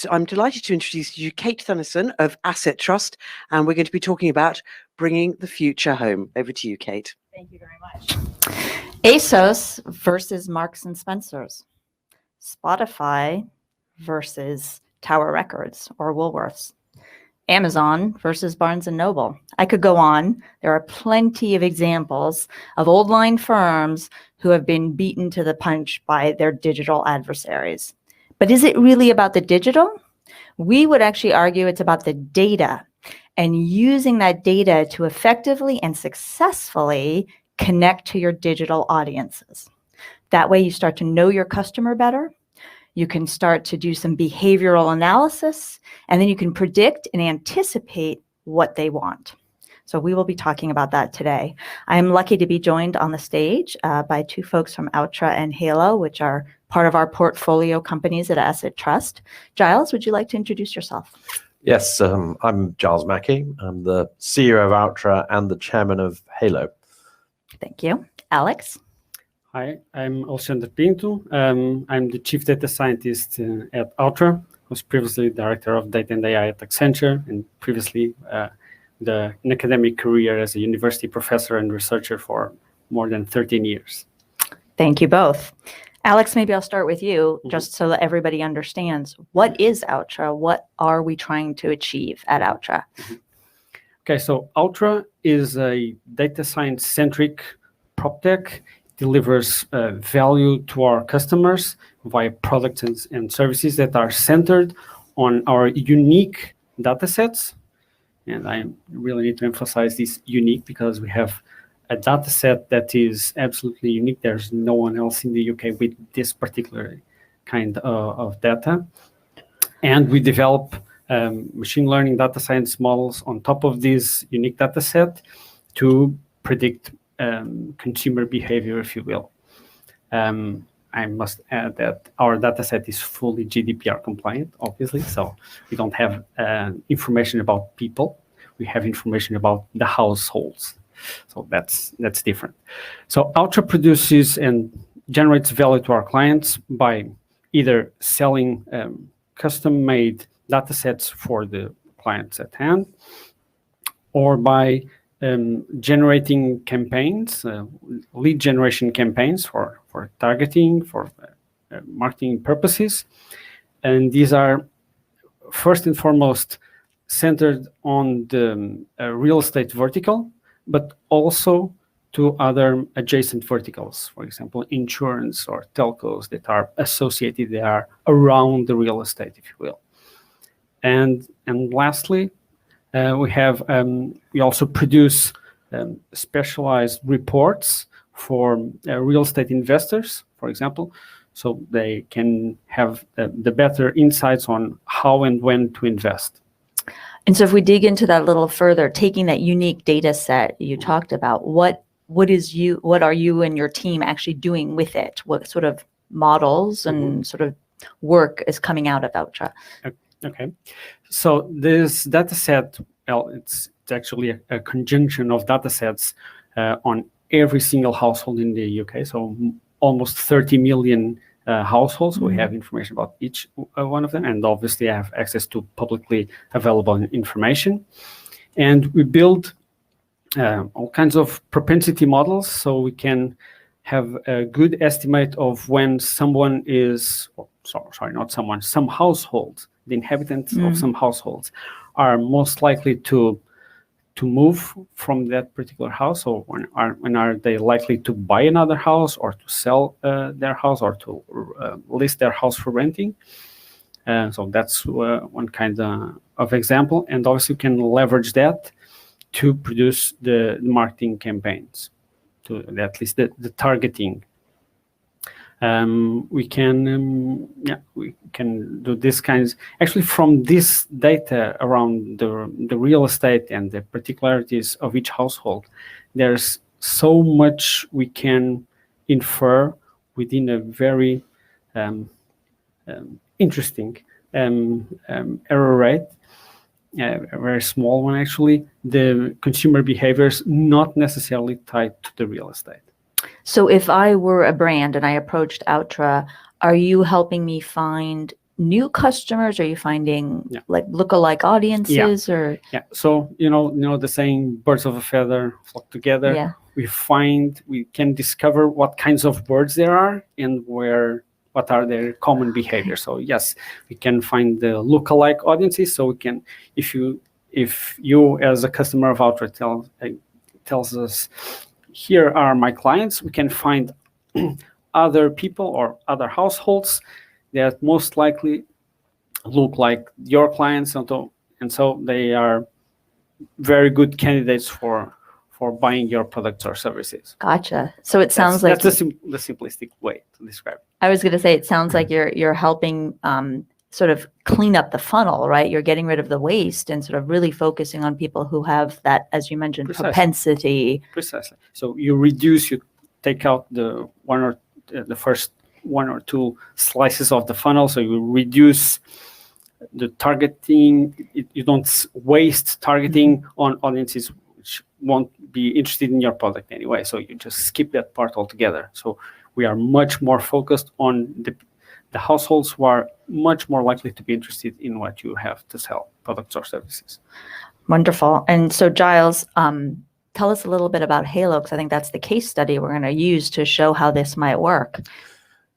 I'm delighted to introduce you Kate Thunnissen of AssetTrust, and we're going to be talking about bringing the future home. Over to you, Kate. Thank you very much. ASOS versus Marks and Spencer's. Spotify versus Tower Records or Woolworths. Amazon versus Barnes & Noble. I could go on. There are plenty of examples of old line firms who have been beaten to the punch by their digital adversaries. But is it really about the digital? We would actually argue it's about the data and using that data to effectively and successfully connect to your digital audiences. That way you start to know your customer better. You can start to do some behavioral analysis, and then you can predict and anticipate what they want. So we will be talking about that today. I am lucky to be joined on the stage by two folks from Outra and Heylo, which are part of our portfolio companies at AssetTrust. Giles, would you like to introduce yourself? Yes, I'm Giles Mackay. I'm the CEO of Outra and the chairman of Heylo. Thank you. Alex? Hi, I'm Alessandro Pinto. I'm the chief data scientist at Outra. I was previously director of data and AI at Alexandre, and previously an academic career as a university professor and researcher for more than 13 years. Thank you both. Alex, maybe I'll start with you, just so that everybody understands. What is Outra? What are we trying to achieve at Outra? Okay, so Outra is a data science-centric PropTech. Delivers value to our customers via products and services that are centered on our unique data sets. And I really need to emphasize this unique because we have a data set that is absolutely unique. There's no one else in the UK with this particular kind of data. And we develop machine learning data science models on top of this unique data set to predict consumer behavior, if you will. I must add that our data set is fully GDPR compliant, obviously, so we don't have information about people. We have information about the households, so that's different. So Outra produces and generates value to our clients by either selling custom-made data sets for the clients at hand, or by generating campaigns, lead generation campaigns for targeting, for marketing purposes. And these are first and foremost centered on the real estate vertical, but also to other adjacent verticals, for example, insurance or telcos that are associated, they are around the real estate, if you will. And lastly, we also produce specialized reports for real estate investors, for example, so they can have the better insights on how and when to invest. And so if we dig into that a little further, taking that unique data set you talked about, what are you and your team actually doing with it? What sort of models and sort of work is coming out of Outra? Okay, so this data set, well, it's actually a conjunction of data sets on every single household in the UK. So almost 30 million households. We have information about each one of them, and obviously I have access to publicly available information. And we build all kinds of propensity models so we can have a good estimate of when someone is, some households, the inhabitants of some households are most likely to move from that particular house, or when are they likely to buy another house or to sell their house or to list their house for renting. So that's one kind of example, and also can leverage that to produce the marketing campaigns, to at least the targeting. We can do this kinds. Actually, from this data around the real estate and the particularities of each household, there's so much we can infer within a very interesting error rate, a very small one actually. The consumer behaviors not necessarily tied to the real estate. So if I were a brand and I approached Outra, are you helping me find new customers? Are you finding Yeah. like lookalike audiences or? Yeah. So you know the saying, "Birds of a feather flock together." Yeah. We can discover what kinds of birds there are and what are their common behaviors. So yes, we can find the lookalike audiences. So we can, if you as a customer of Outra tells us, here are my clients, we can find other people or other households that most likely look like your clients, and so they are very good candidates for buying your products or services. Gotcha. So it sounds like that's the simplistic way to describe it. I was going to say, it sounds like you're helping sort of clean up the funnel, right? You're getting rid of the waste and sort of really focusing on people who have that, as you mentioned, Precisely. propensity. Precisely. So you take out the first one or two slices of the funnel. So you reduce the targeting. You don't waste targeting on audiences which won't be interested in your product anyway. So you just skip that part altogether. So we are much more focused on the households who are much more likely to be interested in what you have to sell, products or services. Wonderful. And so Giles, tell us a little bit about Heylo, because I think that's the case study we're going to use to show how this might work.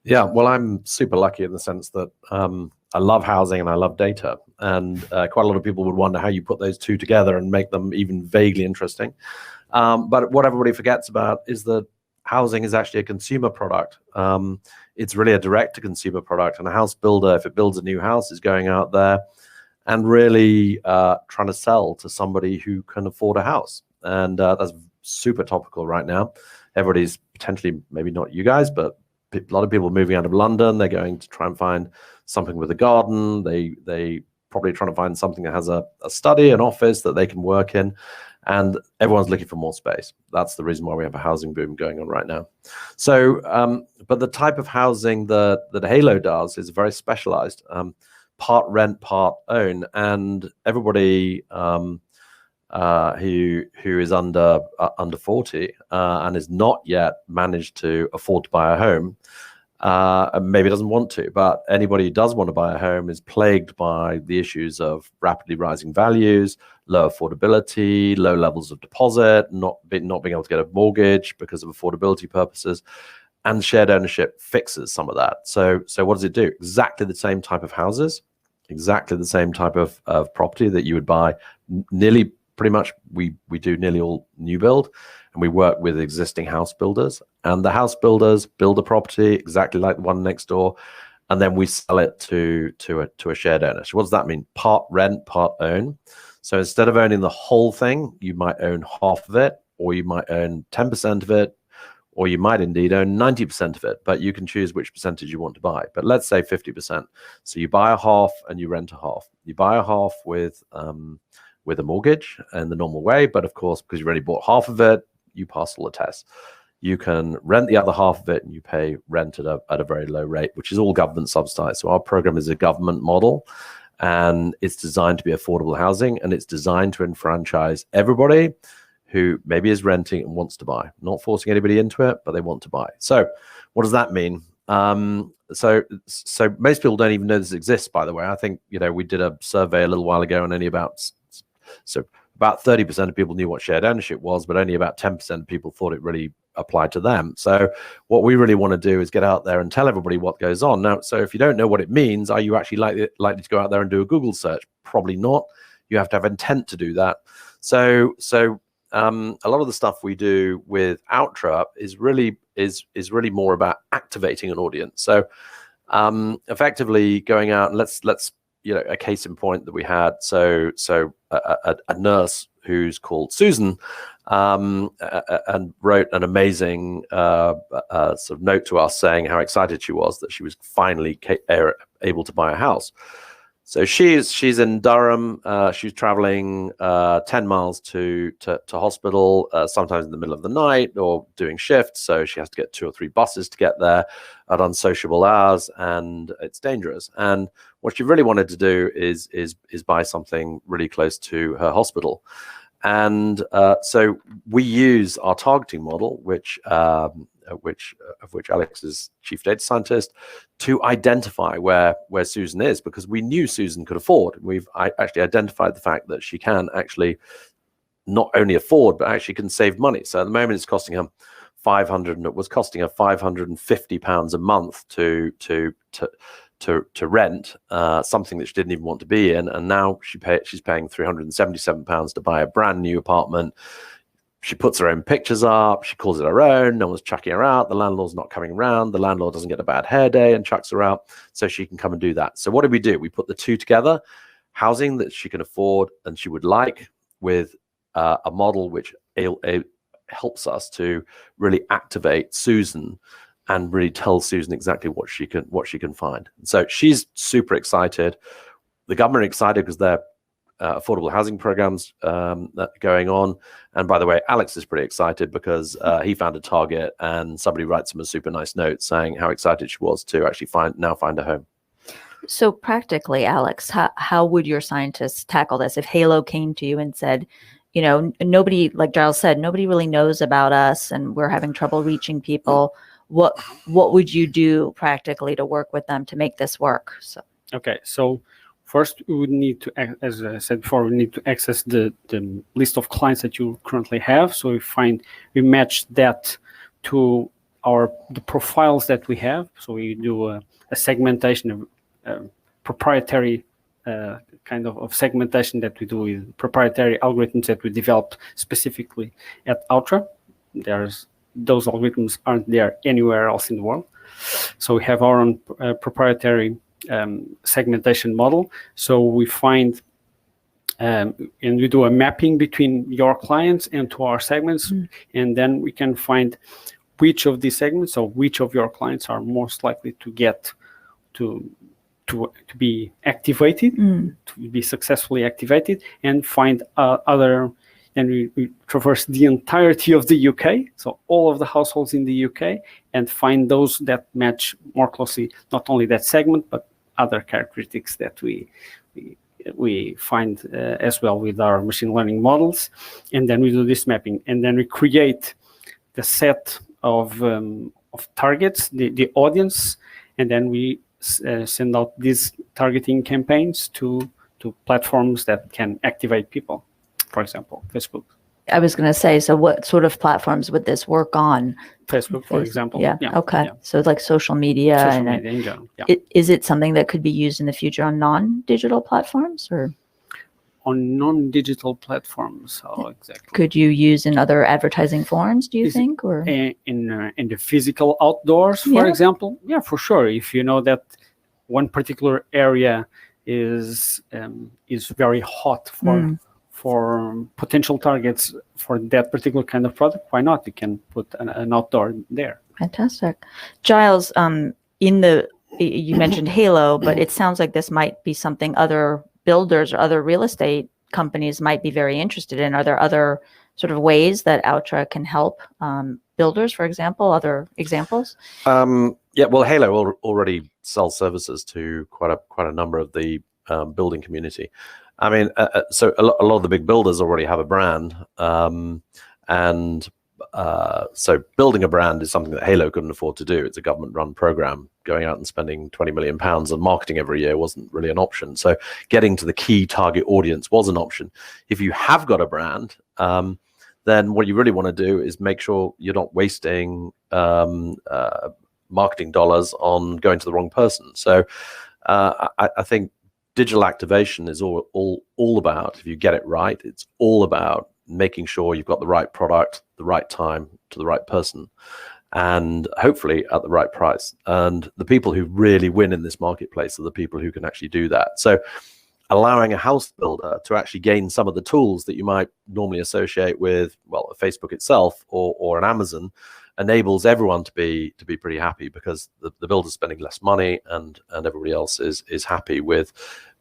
Yeah, well, I'm super lucky in the sense that I love housing and I love data. And quite a lot of people would wonder how you put those two together and make them even vaguely interesting. But what everybody forgets about is that housing is actually a consumer product. It's really a direct-to-consumer product. And a house builder, if it builds a new house, is going out there and really trying to sell to somebody who can afford a house. And that's super topical right now. Everybody's potentially, maybe not you guys, but a lot of people moving out of London. They're going to try and find something with a garden. They probably trying to find something that has a study, an office that they can work in. And everyone's looking for more space. That's the reason why we have a housing boom going on right now. So, but the type of housing that Heylo does is very specialized, part rent, part own. And everybody who is under 40 and is not yet managed to afford to buy a home, maybe doesn't want to, but anybody who does want to buy a home is plagued by the issues of rapidly rising values, low affordability, low levels of deposit, not being able to get a mortgage because of affordability purposes, and shared ownership fixes some of that. So what does it do? Exactly the same type of houses, exactly the same type of property that you would buy. Nearly, pretty much, we do nearly all new build, and we work with existing house builders. And the house builders build a property exactly like the one next door, and then we sell it to a shared owner. So what does that mean? Part rent, part own. So instead of owning the whole thing, you might own half of it, or you might own 10% of it, or you might indeed own 90% of it, but you can choose which percentage you want to buy. But let's say 50%. So you buy a half and you rent a half. You buy a half with a mortgage in the normal way, but of course, because you already bought half of it, you pass all the tests. You can rent the other half of it and you pay rent at a very low rate, which is all government subsidized. So our program is a government model, and it's designed to be affordable housing, and it's designed to enfranchise everybody who maybe is renting and wants to buy. Not forcing anybody into it, but they want to buy. So what does that mean? So most people don't even know this exists, by the way. I think, we did a survey a little while ago, and only about 30% of people knew what shared ownership was, but only about 10% of people thought it really applied to them. So what we really want to do is get out there and tell everybody what goes on. Now, so if you don't know what it means, are you actually likely to go out there and do a Google search? Probably not. You have to have intent to do that. So a lot of the stuff we do with Outra is really more about activating an audience. So effectively going out and let's a case in point that we had. So a nurse who's called Susan and wrote an amazing sort of note to us saying how excited she was that she was finally able to buy a house. So she's in Durham. She's traveling 10 miles to hospital, sometimes in the middle of the night or doing shifts. So she has to get 2 or 3 buses to get there at unsociable hours, and it's dangerous. And what she really wanted to do is buy something really close to her hospital. And so we use our targeting model, which of which Alex is chief data scientist, to identify where Susan is, because we knew Susan could afford. We've actually identified the fact that she can actually not only afford, but actually can save money. So at the moment, it's costing her £550 a month to rent something that she didn't even want to be in, and now she's paying £377 to buy a brand new apartment. She puts her own pictures up, she calls it her own, no one's chucking her out, the landlord's not coming around, the landlord doesn't get a bad hair day and chucks her out, so she can come and do that. So what do? We put the two together, housing that she can afford and she would like, with a model which helps us to really activate Susan and really tell Susan exactly what she can find. So she's super excited. The government are excited because they're affordable housing programs that are going on. And by the way, Alex is pretty excited because he found a target, and somebody writes him a super nice note saying how excited she was to actually find a home. So practically, Alex, how would your scientists tackle this if Heylo came to you and said, nobody, like Giles said, nobody really knows about us and we're having trouble reaching people. What would you do practically to work with them to make this work? So first, we would need to, as I said before, we need to access the list of clients that you currently have. So we match that to the profiles that we have. So we do a segmentation, of proprietary kind of segmentation that we do with proprietary algorithms that we developed specifically at Outra. Those algorithms aren't there anywhere else in the world. So we have our own proprietary segmentation model. So we find and we do a mapping between your clients and to our segments, and then we can find which of these segments, so which of your clients are most likely to get to be activated, to be successfully activated, and find other. And we traverse the entirety of the UK, so all of the households in the UK, and find those that match more closely, not only that segment, but other characteristics that we find as well with our machine learning models. And then we do this mapping, and then we create the set of targets, the audience, and then we send out these targeting campaigns to platforms that can activate people. For example, Facebook. I was going to say, so what sort of platforms would this work on? Facebook, for example. Yeah. Okay. Yeah. So like social media. Social media in general. Yeah. Is it something that could be used in the future on non-digital platforms, or? On non-digital platforms, how exactly? Could you use in other advertising forms, do you think? Or in the physical outdoors, for example? Yeah, for sure. If you know that one particular area is very hot for potential targets for that particular kind of product, why not? You can put an outdoor there. Fantastic. Giles, you mentioned Heylo, but it sounds like this might be something other builders or other real estate companies might be very interested in. Are there other sort of ways that Outra can help builders, for example, other examples? Yeah, well, Heylo already sells services to quite a number of the building community. I mean, so a lot of the big builders already have a brand, and so building a brand is something that Heylo couldn't afford to do. It's a government-run program. Going out and spending £20 million on marketing every year wasn't really an option. So getting to the key target audience was an option. If you have got a brand, then what you really want to do is make sure you're not wasting marketing dollars on going to the wrong person. So I think digital activation is all about, if you get it right, it's all about making sure you've got the right product, the right time, to the right person, and hopefully at the right price. And the people who really win in this marketplace are the people who can actually do that. So allowing a house builder to actually gain some of the tools that you might normally associate with, well, Facebook itself or an Amazon, enables everyone to be pretty happy, because the builder's spending less money and everybody else is happy with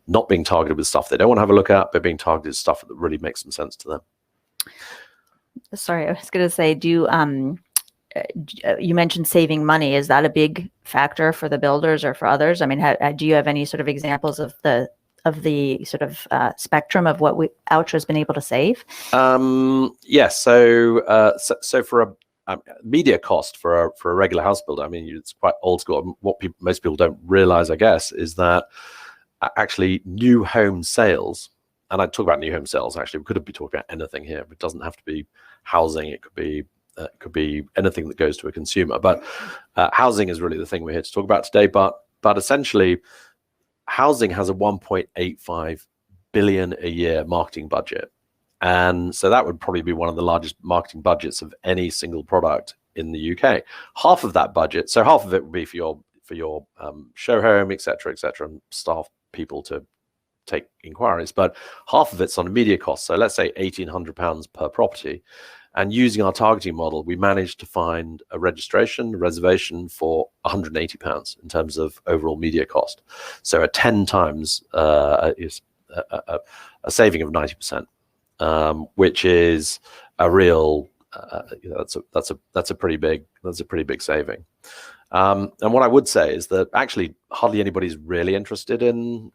not being targeted with stuff they don't want to have a look at, but being targeted with stuff that really makes some sense to them. Sorry, I was going to say, you mentioned saving money. Is that a big factor for the builders or for others? I mean, do you have any sort of examples of the sort of spectrum of what Outra has been able to save? Yes. So for media cost for a regular house builder. I mean, it's quite old school. What most people don't realize, I guess, is that actually new home sales, and I talk about new home sales. Actually, we could be talking about anything here. It doesn't have to be housing. It could be anything that goes to a consumer. But housing is really the thing we're here to talk about today. But essentially, housing has a 1.85 billion a year marketing budget. And so that would probably be one of the largest marketing budgets of any single product in the UK. Half of that budget, so half of it would be for your show home, etc., and staff people to take inquiries, but half of it's on media costs. So let's say £1,800 per property. And using our targeting model, we managed to find a reservation for £180 in terms of overall media cost. So a 10 times is a saving of 90%. Which is a real that's a pretty big saving. And what I would say is that actually hardly anybody's really interested in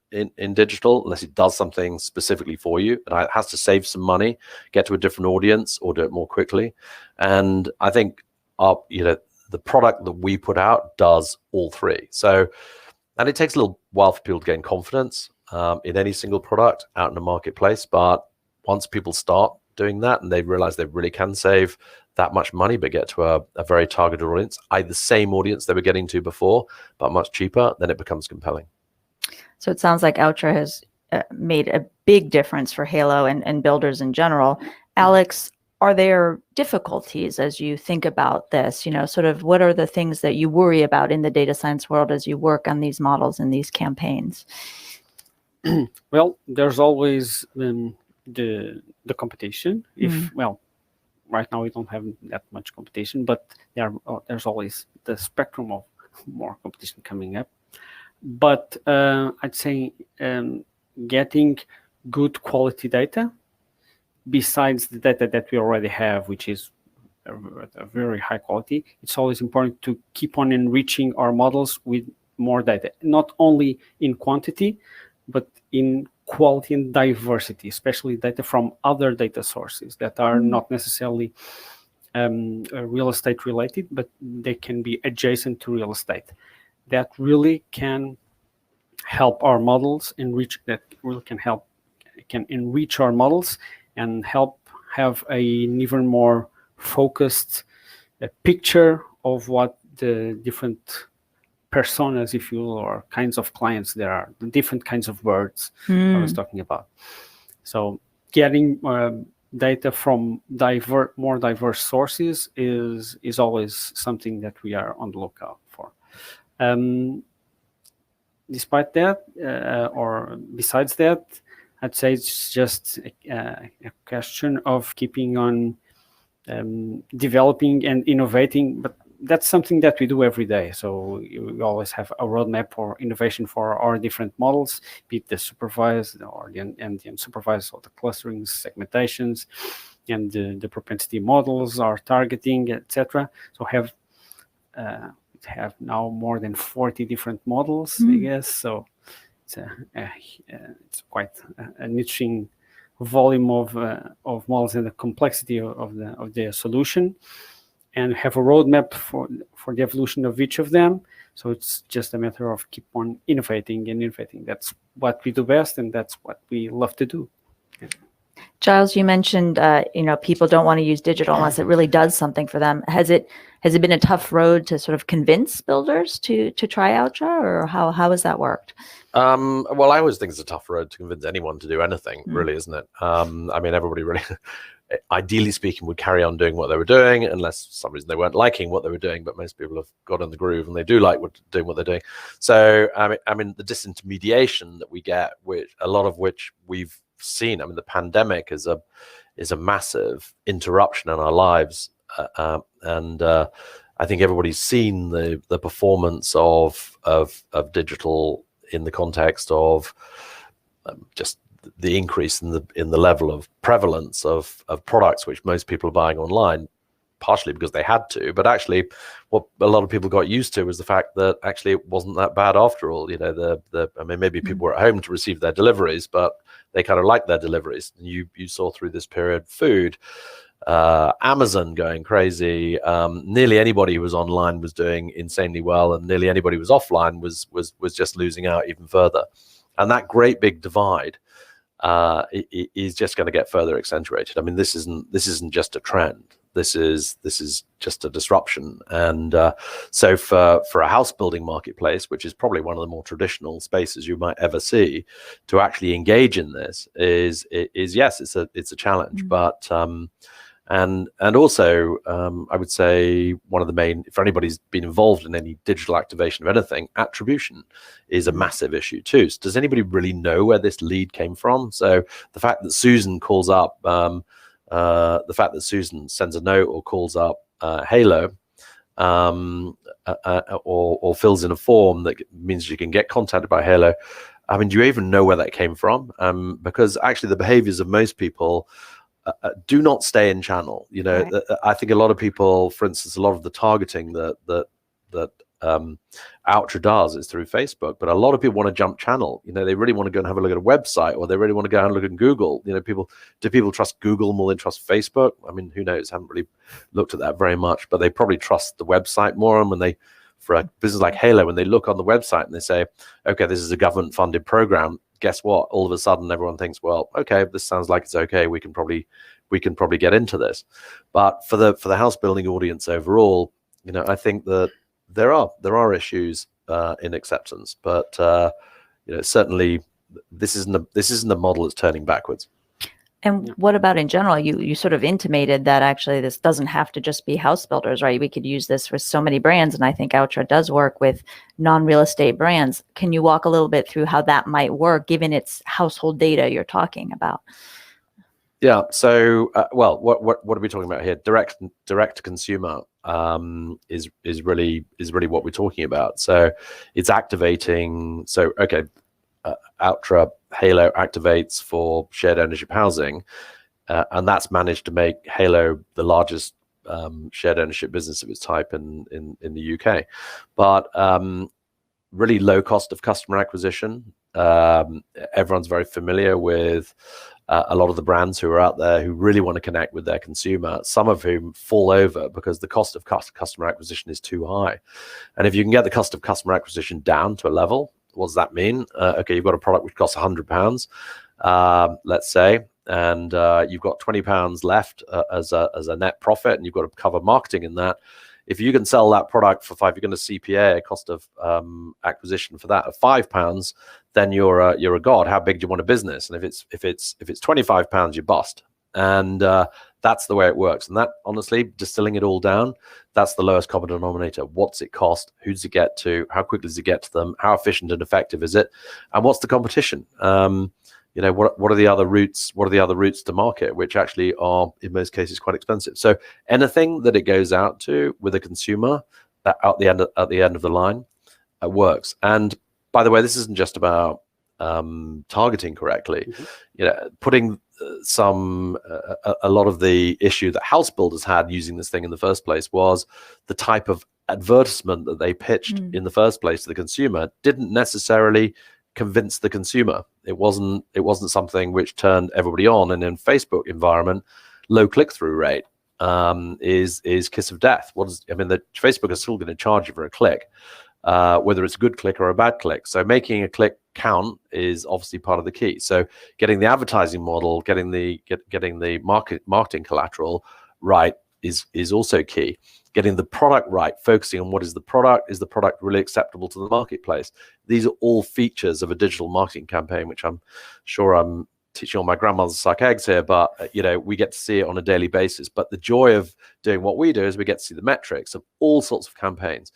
digital unless it does something specifically for you, and it has to save some money, get to a different audience, or do it more quickly. And I think the product that we put out does all three. So, and it takes a little while for people to gain confidence in any single product out in the marketplace, but once people start doing that and they realize they really can save that much money but get to a very targeted audience, either the same audience they were getting to before but much cheaper, then it becomes compelling. So it sounds like Outra has made a big difference for Heylo and builders in general. Alex, are there difficulties as you think about this? Sort of what are the things that you worry about in the data science world as you work on these models and these campaigns? Well, there's always the competition. Right now we don't have that much competition, but there's always the spectrum of more competition coming up. But I'd say getting good quality data, besides the data that we already have, which is a very high quality, it's always important to keep on enriching our models with more data, not only in quantity, but in quality and diversity, especially data from other data sources that are not necessarily real estate related, but they can be adjacent to real estate. That really can help our models can enrich our models and help have an even more focused picture of what the different personas, if you will, or kinds of clients there are, the different kinds of words I was talking about. So getting data from more diverse sources is always something that we are on the lookout for. Despite that, or besides that, I'd say it's just a question of keeping on developing and innovating, but that's something that we do every day. So we always have a roadmap for innovation for our different models, be it the supervised or the unsupervised, or the clusterings, segmentations, and the propensity models, our targeting, etc. So have now more than 40 different models, I guess. So it's quite an interesting volume of models and the complexity of the solution, and have a roadmap for the evolution of each of them. So it's just a matter of keep on innovating and innovating. That's what we do best, and that's what we love to do. Yeah. Giles, you mentioned people don't want to use digital unless it really does something for them. Has it been a tough road to sort of convince builders to try Outra, or how has that worked? Well, I always think it's a tough road to convince anyone to do anything, really, isn't it? I mean, everybody really, ideally speaking, would carry on doing what they were doing unless for some reason they weren't liking what they were doing. But most people have got in the groove and they do like doing what they're doing. So, I mean, the disintermediation that we get, a lot of which we've seen. I mean, the pandemic is a massive interruption in our lives, and I think everybody's seen the performance of digital in the context of just the increase in the level of prevalence of products which most people are buying online, partially because they had to, but actually what a lot of people got used to was the fact that actually it wasn't that bad after all. I mean, maybe people were at home to receive their deliveries, but they kind of liked their deliveries. And you saw through this period food, Amazon going crazy. Nearly anybody who was online was doing insanely well, and nearly anybody who was offline was just losing out even further. And that great big divide is just going to get further accentuated. I mean, this isn't just a trend. This is just a disruption. And so for a house building marketplace, which is probably one of the more traditional spaces you might ever see, to actually engage in this is yes, it's a challenge. But and also I would say one of the main, if anybody's been involved in any digital activation of anything, attribution is a massive issue too. So does anybody really know where this lead came from? So the fact that Susan calls up the fact that Susan sends a note or calls up Heylo or fills in a form that means you can get contacted by Heylo. I mean, do you even know where that came from? Because actually the behaviors of most people do not stay in channel. You know, right. I think a lot of people, for instance, a lot of the targeting that Outra does is through Facebook, but a lot of people want to jump channel. You know, they really want to go and have a look at a website, or they really want to go and look at Google. You know, do people trust Google more than trust Facebook? I mean, who knows? I haven't really looked at that very much, but they probably trust the website more. And when they, for a business like Heylo, when they look on the website and they say, okay, this is a government funded program, guess what? All of a sudden everyone thinks, well, okay, this sounds like it's okay. We can probably get into this. But for the house building audience overall, you know, I think that there are issues in acceptance, but you know, certainly this isn't a model that's turning backwards. And what about in general? You sort of intimated that actually this doesn't have to just be house builders, right? We could use this for so many brands, and I think Outra does work with non-real estate brands. Can you walk a little bit through how that might work, given its household data you're talking about? Yeah. So, well, what are we talking about here? Direct to consumer is really what we're talking about. So, it's activating. So, okay, Outra Heylo activates for shared ownership housing, and that's managed to make Heylo the largest shared ownership business of its type in the UK. But really low cost of customer acquisition. Everyone's very familiar with a lot of the brands who are out there who really want to connect with their consumer, some of whom fall over because the cost of customer acquisition is too high. And if you can get the cost of customer acquisition down to a level, what does that mean? Okay, you've got a product which costs £100, let's say, and you've got £20 left as a net profit, and you've got to cover marketing in that. If you can sell that product for £5, you're going to CPA a cost of acquisition for that of £5, then you're a god. How big do you want a business? And if it's £25, you bust. And that's the way it works. And that, honestly, distilling it all down, that's the lowest common denominator. What's it cost? Who does it get to? How quickly does it get to them? How efficient and effective is it? And what's the competition? You know, what are the other routes? What are the other routes to market, which actually are in most cases quite expensive? So anything that it goes out to with a consumer at the end of the line works. And by the way, this isn't just about targeting correctly. Mm-hmm. You know, putting a lot of the issue that house builders had using this thing in the first place was the type of advertisement that they pitched in the first place to the consumer didn't necessarily convince the consumer. It wasn't something which turned everybody on. And in Facebook environment, low click-through rate is kiss of death. The Facebook is still going to charge you for a click, whether it's a good click or a bad click. So making a click count is obviously part of the key. So getting the advertising model, getting the marketing collateral right is also key. Getting the product right, focusing on what is the product really acceptable to the marketplace? These are all features of a digital marketing campaign, which I'm sure I'm teaching all my grandmothers to suck eggs here, but you know, we get to see it on a daily basis. But the joy of doing what we do is we get to see the metrics of all sorts of campaigns,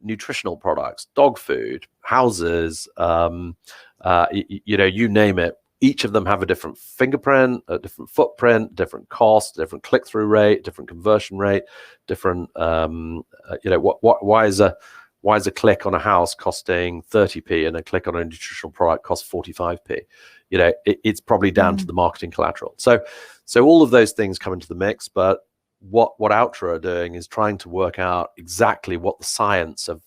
nutritional products, dog food, houses, you know, you name it. Each of them have a different fingerprint, a different footprint, different cost, different click-through rate, different conversion rate, different. You know, why is a click on a house costing 30p and a click on a nutritional product costs 45p? You know, it's probably down to the marketing collateral. So all of those things come into the mix. But what Outra are doing is trying to work out exactly what the science of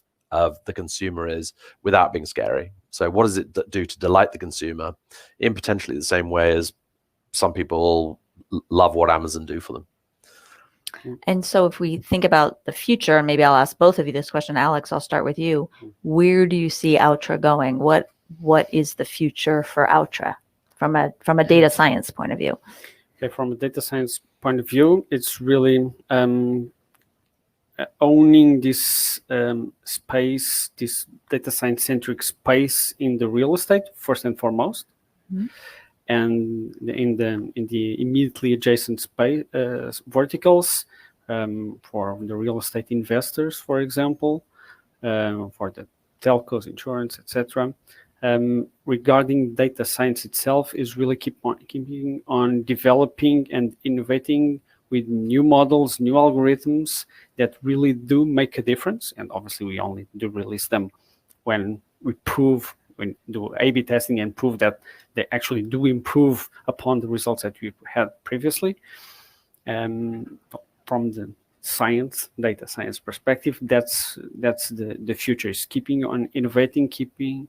the consumer is without being scary. So what does it do to delight the consumer in potentially the same way as some people love what Amazon do for them? And so if we think about the future, and maybe I'll ask both of you this question. Alex, I'll start with you. Where do you see Outra going? What is the future for Outra from a data science point of view? Okay, from a data science point of view, it's really owning this space, this data science-centric space in the real estate, first and foremost. Mm-hmm. And in the immediately adjacent space verticals for the real estate investors, for example, for the telcos, insurance, etc. Regarding data science itself, is really keeping on developing and innovating with new models, new algorithms that really do make a difference. And obviously, we only do release them when we do A/B testing and prove that they actually do improve upon the results that we've had previously. From the data science perspective, that's the future, is keeping on innovating, keeping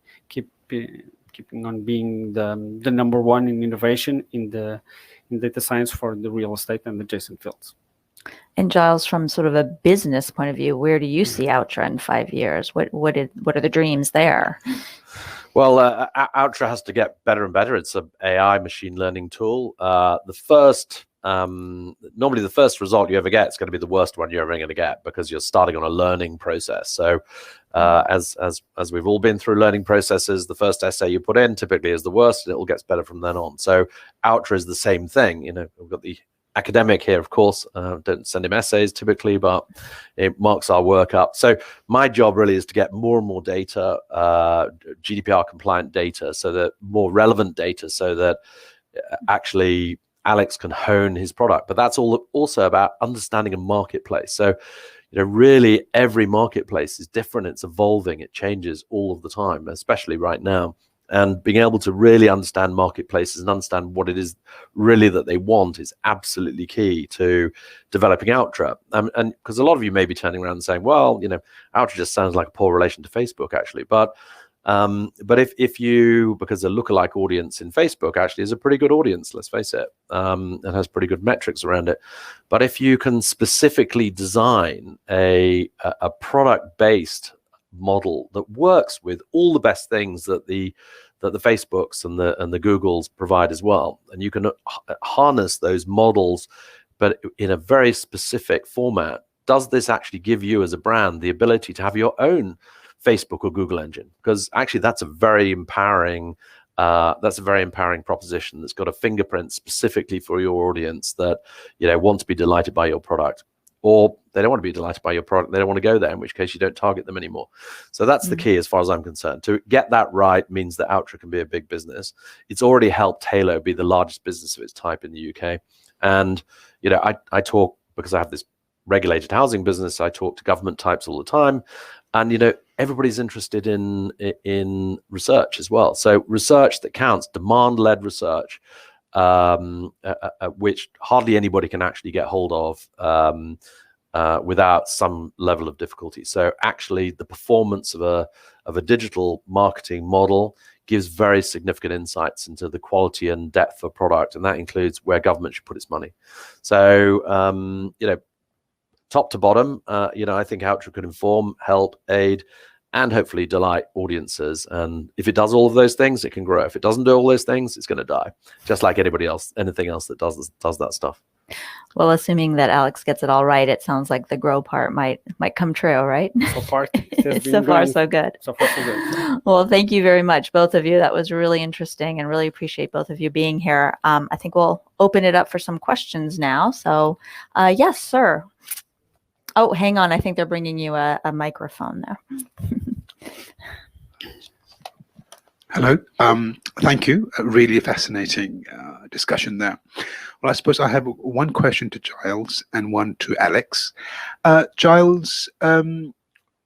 on being the number one in innovation in data science for the real estate and adjacent fields. And Giles, from sort of a business point of view, where do you see Outra in 5 years? What are the dreams there? Well, Outra has to get better and better. It's an AI machine learning tool. Normally the first result you ever get is going to be the worst one you're ever going to get, because you're starting on a learning process. So as we've all been through learning processes, the first essay you put in typically is the worst, and it all gets better from then on. So Outra is the same thing. We've got the academic here, of course. Don't send him essays typically, but it marks our work up. So my job really is to get more and more data, GDPR compliant data, so that more relevant data, so that actually Alex can hone his product. But that's also about understanding a marketplace. So really every marketplace is different. It's evolving. It changes all of the time, especially right now. And being able to really understand marketplaces and understand what it is really that they want is absolutely key to developing Outra. And because a lot of you may be turning around and saying, well, Outra just sounds like a poor relation to Facebook, actually. But if you, because a lookalike audience in Facebook actually is a pretty good audience, let's face it, and has pretty good metrics around it. But if you can specifically design a product-based model that works with all the best things that the Facebooks and the Googles provide as well, and you can harness those models, but in a very specific format, does this actually give you as a brand the ability to have your own Facebook or Google engine? Because actually that's a very empowering proposition that's got a fingerprint specifically for your audience that want to be delighted by your product. Or they don't want to be delighted by your product, they don't want to go there, in which case you don't target them anymore. So that's the key as far as I'm concerned. To get that right means that Outra can be a big business. It's already helped Heylo be the largest business of its type in the UK. And, I talk, because I have this regulated housing business, I talk to government types all the time. And, everybody's interested in research as well. So research that counts, demand-led research, which hardly anybody can actually get hold of without some level of difficulty. So actually the performance of a digital marketing model gives very significant insights into the quality and depth of product, and that includes where government should put its money. So top to bottom, I think Outra could inform, help, aid, and hopefully delight audiences. And if it does all of those things, it can grow. If it doesn't do all those things, it's going to die, just like anything else that does that stuff. Well, assuming that Alex gets it all right, it sounds like the grow part might come true, right? So far, so far so good. So far, so good. Well, thank you very much, both of you. That was really interesting, and really appreciate both of you being here. I think we'll open it up for some questions now. So, yes, sir. Oh, hang on. I think they're bringing you a microphone there. Hello. Thank you. A really fascinating discussion there. Well, I suppose I have one question to Giles and one to Alex. Giles, at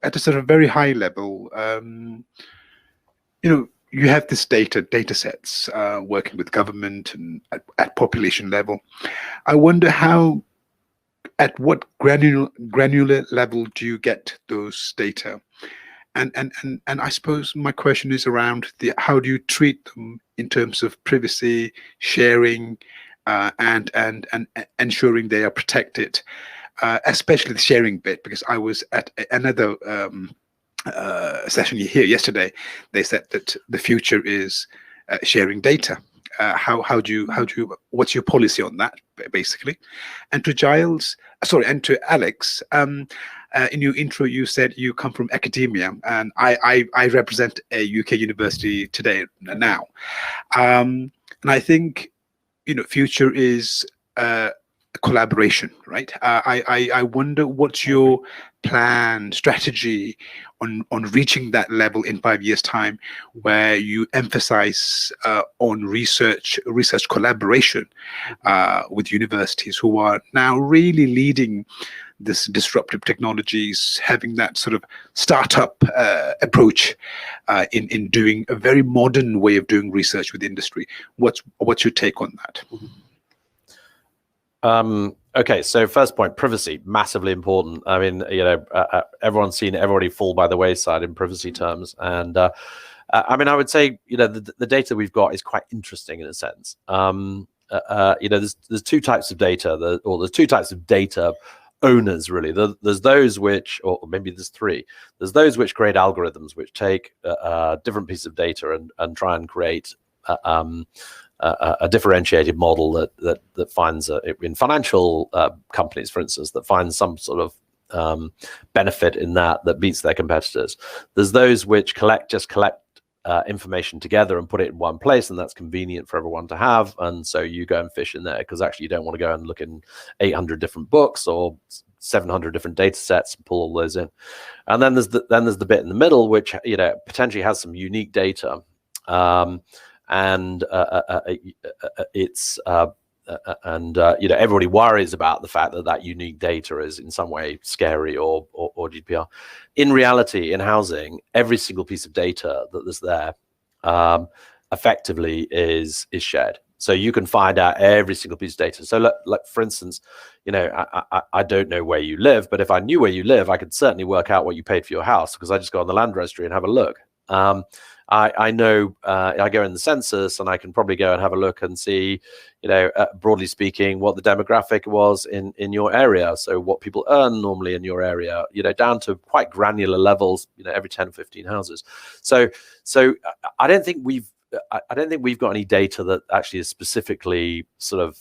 a sort of very high level, you have this data sets working with government and at population level. I wonder at what granular level do you get those data? And I suppose my question is around how do you treat them in terms of privacy, sharing, and ensuring they are protected? especially the sharing bit, because I was at another session here yesterday. They said that the future is sharing data. How do you what's your policy on that, basically? And to Giles, and to Alex, in your intro you said you come from academia, and I represent a UK university today now, and I think future is collaboration, right? I wonder what's your plan, strategy on reaching that level in 5 years' time, where you emphasize on research collaboration with universities who are now really leading this disruptive technologies, having that sort of startup approach in doing a very modern way of doing research with industry. What's your take on that? Okay, so first point, privacy, massively important. I mean, everyone's seen everybody fall by the wayside in privacy terms. And I mean, I would say, the data we've got is quite interesting in a sense. There's two types of data, there's two types of data owners, really. There's those which, or maybe there's three. There's those which create algorithms which take different pieces of data and try and create a differentiated model that finds in financial companies, for instance, that finds some sort of benefit in that beats their competitors. There's those which collect information together and put it in one place, and that's convenient for everyone to have. And so you go and fish in there because actually you don't want to go and look in 800 different books or 700 different data sets and pull all those in. And then there's the bit in the middle which potentially has some unique data. Everybody worries about the fact that unique data is in some way scary or GDPR. In reality, in housing, every single piece of data that's there effectively is shared. So you can find out every single piece of data. So like for instance, I don't know where you live, but if I knew where you live, I could certainly work out what you paid for your house, because I just go on the land registry and have a look. I know I go in the census and I can probably go and have a look and see, broadly speaking, what the demographic was in your area. So what people earn normally in your area, down to quite granular levels, every 10 or 15 houses. So I don't think we've got any data that actually is specifically sort of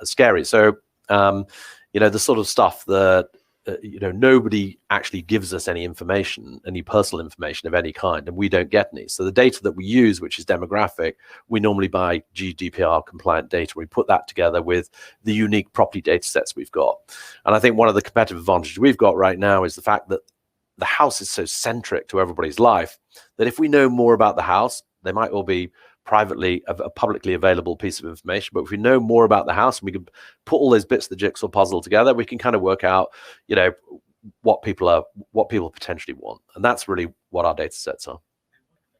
scary. So the sort of stuff that nobody actually gives us any information, any personal information of any kind, and we don't get any. So the data that we use, which is demographic, we normally buy GDPR compliant data. We put that together with the unique property data sets we've got. And I think one of the competitive advantages we've got right now is the fact that the house is so centric to everybody's life that if we know more about the house, they might all be privately a publicly available piece of information, but if we know more about the house and we can put all those bits of the jigsaw puzzle together, we can kind of work out what people potentially want. And that's really what our data sets are.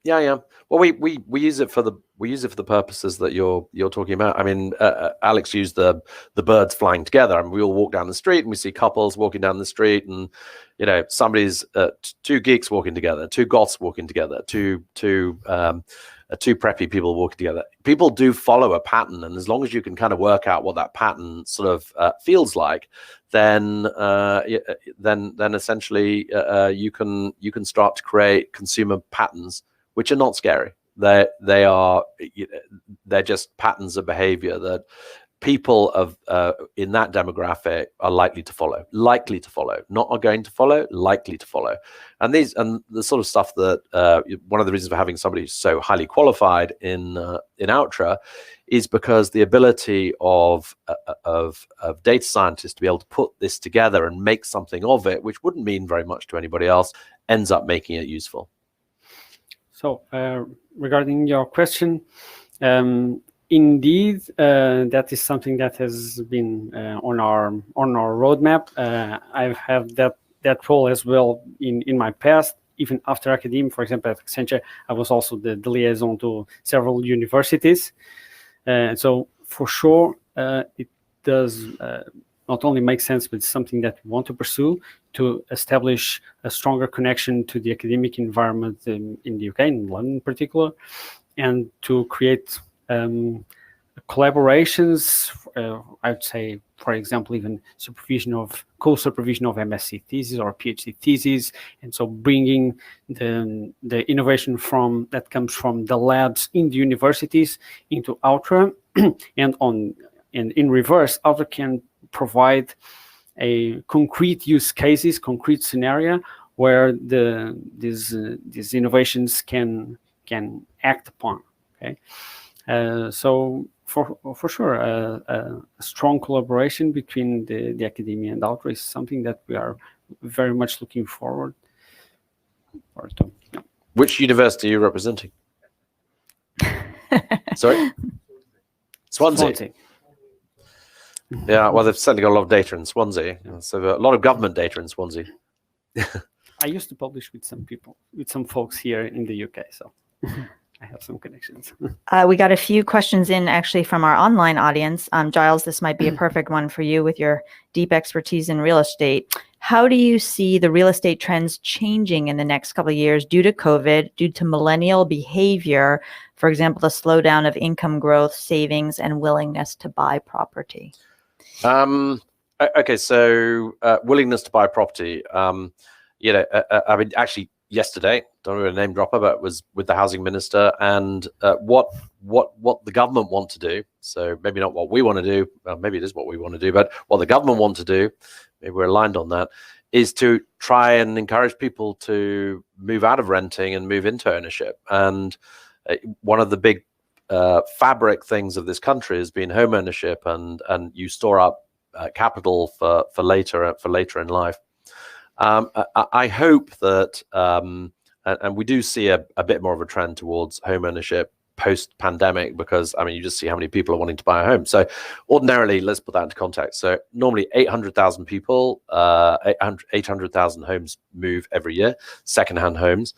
Yeah. Well, we use it for the purposes that you're talking about. I mean, Alex used the birds flying together, and we all walk down the street and we see couples walking down the street, and somebody's two geeks walking together, two goths walking together, two preppy people walking together. People do follow a pattern, and as long as you can kind of work out what that pattern sort of feels like, then essentially you can start to create consumer patterns which are not scary. They're just patterns of behavior that people in that demographic are likely to follow, not are going to follow, likely to follow. And the sort of stuff that one of the reasons for having somebody who's so highly qualified in Outra is because the ability of data scientists to be able to put this together and make something of it, which wouldn't mean very much to anybody else, ends up making it useful. So regarding your question, indeed, that is something that has been on our roadmap. I've had that role as well in my past. Even after academia, for example, at Accenture, I was also the liaison to several universities. So for sure, it does not only make sense, but it's something that we want to pursue to establish a stronger connection to the academic environment in the UK, in London in particular, and to create collaborations, I would say, for example, even co-supervision of MSc theses or PhD theses, and so bringing the innovation that comes from the labs in the universities into Outra, and in reverse, Outra can provide a concrete use cases, concrete scenario where these innovations can act upon. Okay, so for sure, a strong collaboration between the academia and Outra is something that we are very much looking forward to. Yeah. Which university are you representing? Sorry? Swansea. Yeah, well, they've certainly got a lot of data in Swansea. So a lot of government data in Swansea. I used to publish with some folks here in the UK, so I have some connections. We got a few questions in actually from our online audience. Giles, this might be a perfect one for you with your deep expertise in real estate. How do you see the real estate trends changing in the next couple of years due to COVID, due to millennial behavior, for example, the slowdown of income growth, savings, and willingness to buy property? Okay, so willingness to buy property. I mean, actually, yesterday, don't know a name dropper, but it was with the housing minister, and what the government want to do. So maybe not what we want to do. Well, maybe it is what we want to do, but what the government want to do, maybe we're aligned on that, is to try and encourage people to move out of renting and move into ownership. And one of the big fabric things of this country has been home ownership, and you store up capital for later in life. I hope that, and we do see a bit more of a trend towards home ownership post-pandemic, because I mean, you just see how many people are wanting to buy a home. So ordinarily, let's put that into context. So normally 800,000 people, 800,000 homes move every year, secondhand homes,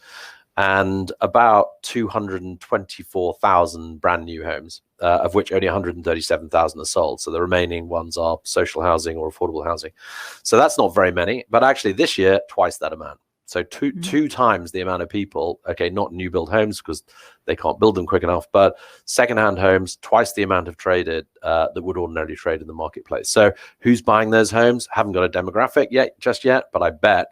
and about 224,000 brand new homes, of which only 137,000 are sold. So the remaining ones are social housing or affordable housing. So that's not very many, but actually this year, twice that amount. So two times the amount of people, okay, not new build homes because they can't build them quick enough, but secondhand homes, twice the amount of traded that would ordinarily trade in the marketplace. So who's buying those homes? Haven't got a demographic just yet, but I bet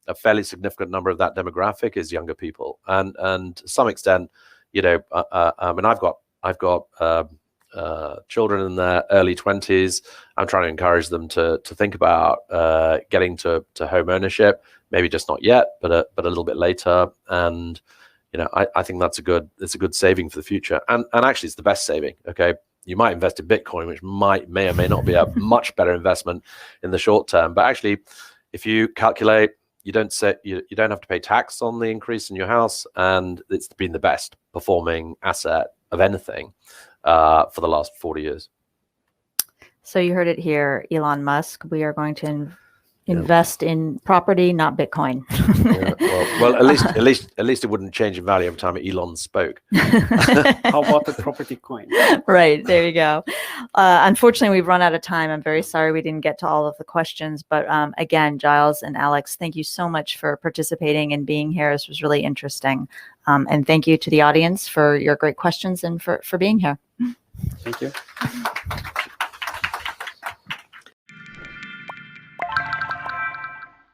a fairly significant number of that demographic is younger people. And to some extent, I mean, I've got children in their early 20s. I'm trying to encourage them to think about getting to home ownership. Maybe just not yet, but a little bit later. And I think it's a good saving for the future. And actually, it's the best saving. Okay, you might invest in Bitcoin, which may or may not be a much better investment in the short term. But actually, if you calculate, you don't have to pay tax on the increase in your house, and it's been the best performing asset of anything for the last 40 years. So you heard it here, Elon Musk. We are going to invest in property, not Bitcoin. Well, at least it wouldn't change in value every time Elon spoke. How about the property coin? Right, there you go. Unfortunately, we've run out of time. I'm very sorry we didn't get to all of the questions, but again, Giles and Alex, thank you so much for participating and being here. This was really interesting. And thank you to the audience for your great questions and for being here. Thank you.